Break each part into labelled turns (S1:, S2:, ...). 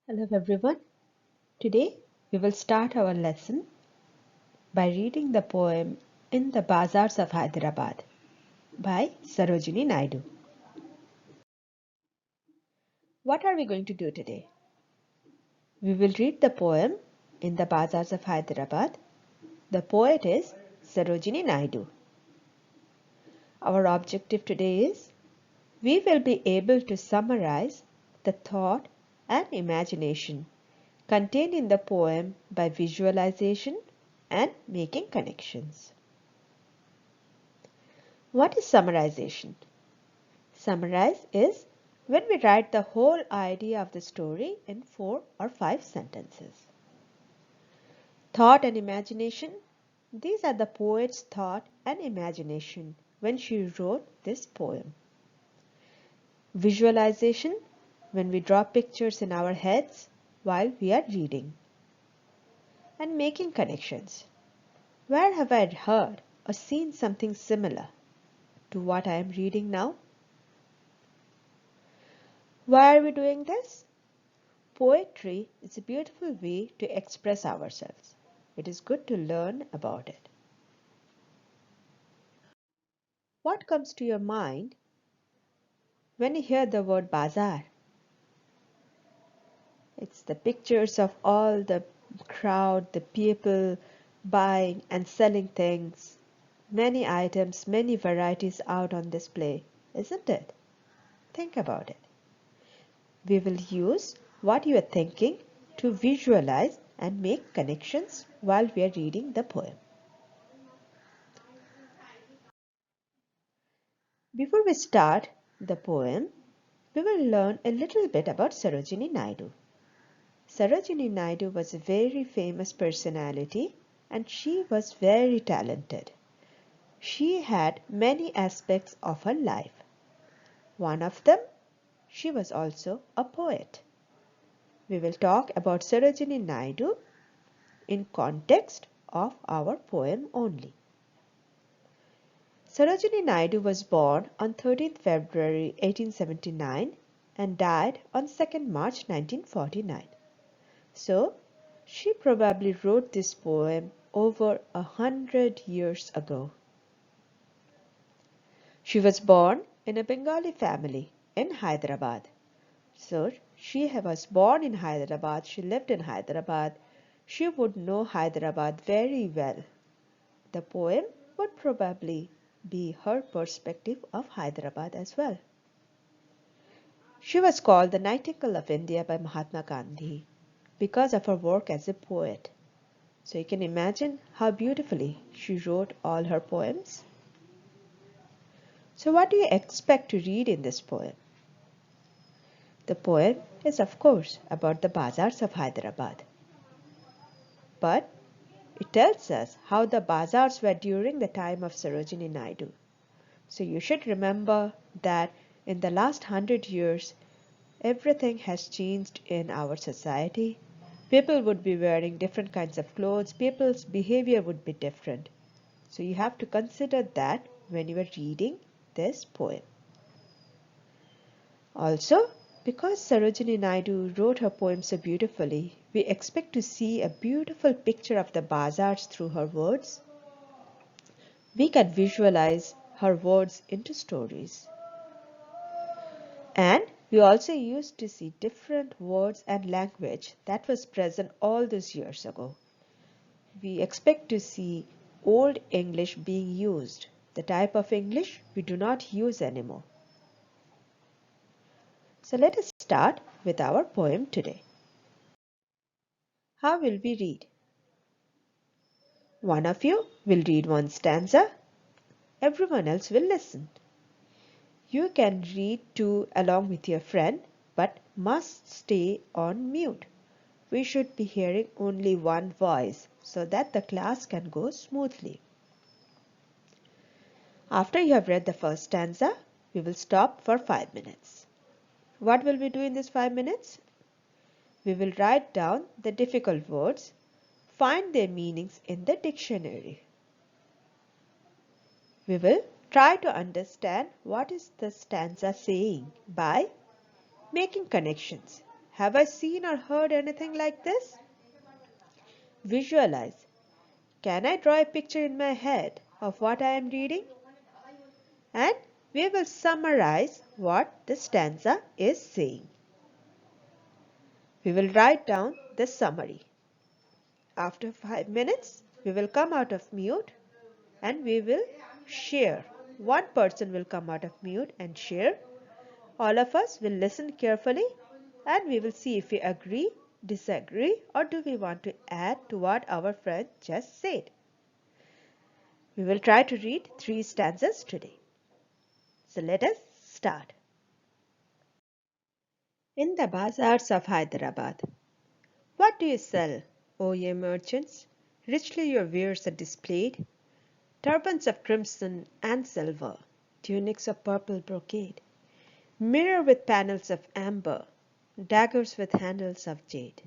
S1: Hello everyone. Today we will start our lesson by reading the poem In the Bazaars of Hyderabad by Sarojini Naidu. What are we going to do today? We will read the poem In the Bazaars of Hyderabad. The poet is Sarojini Naidu. Our objective today is we will be able to summarize the thought and imagination contained in the poem by visualization and making connections. What is summarization? Summarize is when we write the whole idea of the story in 4 or 5 sentences. Thought and imagination. These are the poet's thought and imagination when she wrote this poem. Visualization, when we draw pictures in our heads while we are reading. And making connections. Where have I heard or seen something similar to what I am reading now? Why are we doing this? Poetry is a beautiful way to express ourselves. It is good to learn about it. What comes to your mind when you hear the word bazaar? It's the pictures of all the crowd, the people buying and selling things. Many items, many varieties out on display, isn't it? Think about it. We will use what you are thinking to visualize and make connections while we are reading the poem. Before we start the poem, we will learn a little bit about Sarojini Naidu. Sarojini Naidu was a very famous personality and she was very talented. She had many aspects of her life. One of them, she was also a poet. We will talk about Sarojini Naidu in context of our poem only. Sarojini Naidu was born on 13th February 1879 and died on 2nd March 1949. So, she probably wrote this poem over 100 years ago. She was born in a Bengali family in Hyderabad. So, she was born in Hyderabad, she lived in Hyderabad. She would know Hyderabad very well. The poem would probably be her perspective of Hyderabad as well. She was called the Nightingale of India by Mahatma Gandhi because of her work as a poet. So you can imagine how beautifully she wrote all her poems. So what do you expect to read in this poem? The poem is of course about the Bazaars of Hyderabad. But it tells us how the bazaars were during the time of Sarojini Naidu. So you should remember that in the last 100 years, everything has changed in our society. People would be wearing different kinds of clothes. People's behavior would be different. So you have to consider that when you are reading this poem. Also, because Sarojini Naidu wrote her poem so beautifully, we expect to see a beautiful picture of the bazaars through her words. We can visualize her words into stories. And we also used to see different words and language that was present all those years ago. We expect to see Old English being used, the type of English we do not use anymore. So let us start with our poem today. How will we read? One of you will read one stanza, everyone else will listen. You can read two along with your friend, but must stay on mute. We should be hearing only one voice so that the class can go smoothly. After you have read the first stanza, we will stop for 5 minutes. What will we do in these 5 minutes? We will write down the difficult words, find their meanings in the dictionary. We will try to understand what is the stanza saying by making connections. Have I seen or heard anything like this? Visualize. Can I draw a picture in my head of what I am reading? And we will summarize what the stanza is saying. We will write down the summary. After 5 minutes, we will come out of mute and we will share. One person will come out of mute and share. All of us will listen carefully and we will see if we agree, disagree, or do we want to add to what our friend just said. We will try to read 3 stanzas today. So let us start. In the bazaars of Hyderabad, what do you sell, O ye merchants? Richly your wares are displayed, turbans of crimson and silver, tunics of purple brocade, mirror with panels of amber, daggers with handles of jade.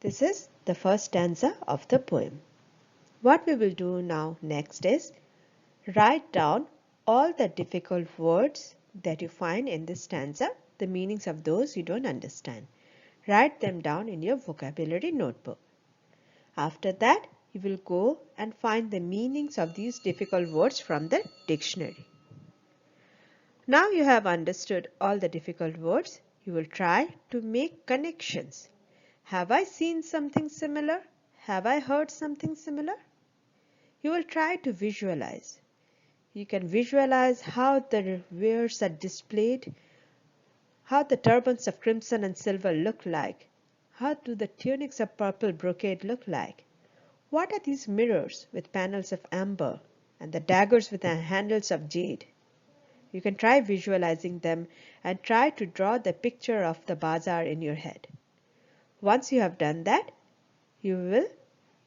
S1: This is the first stanza of the poem. What we will do now next is write down all the difficult words that you find in this stanza, the meanings of those you don't understand. Write them down in your vocabulary notebook. After that, you will go and find the meanings of these difficult words from the dictionary. Now you have understood all the difficult words, you will try to make connections. Have I seen something similar? Have I heard something similar? You will try to visualize. You can visualize how the wares are displayed, how the turbans of crimson and silver look like, how do the tunics of purple brocade look like. What are these mirrors with panels of amber and the daggers with the handles of jade? You can try visualizing them and try to draw the picture of the bazaar in your head. Once you have done that, you will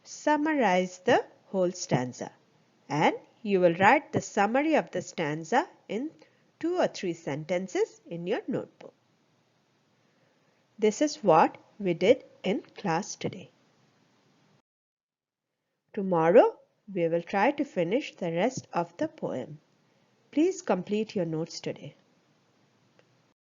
S1: summarize the whole stanza and you will write the summary of the stanza in 2 or 3 sentences in your notebook. This is what we did in class today. Tomorrow we will try to finish the rest of the poem. Please complete your notes today.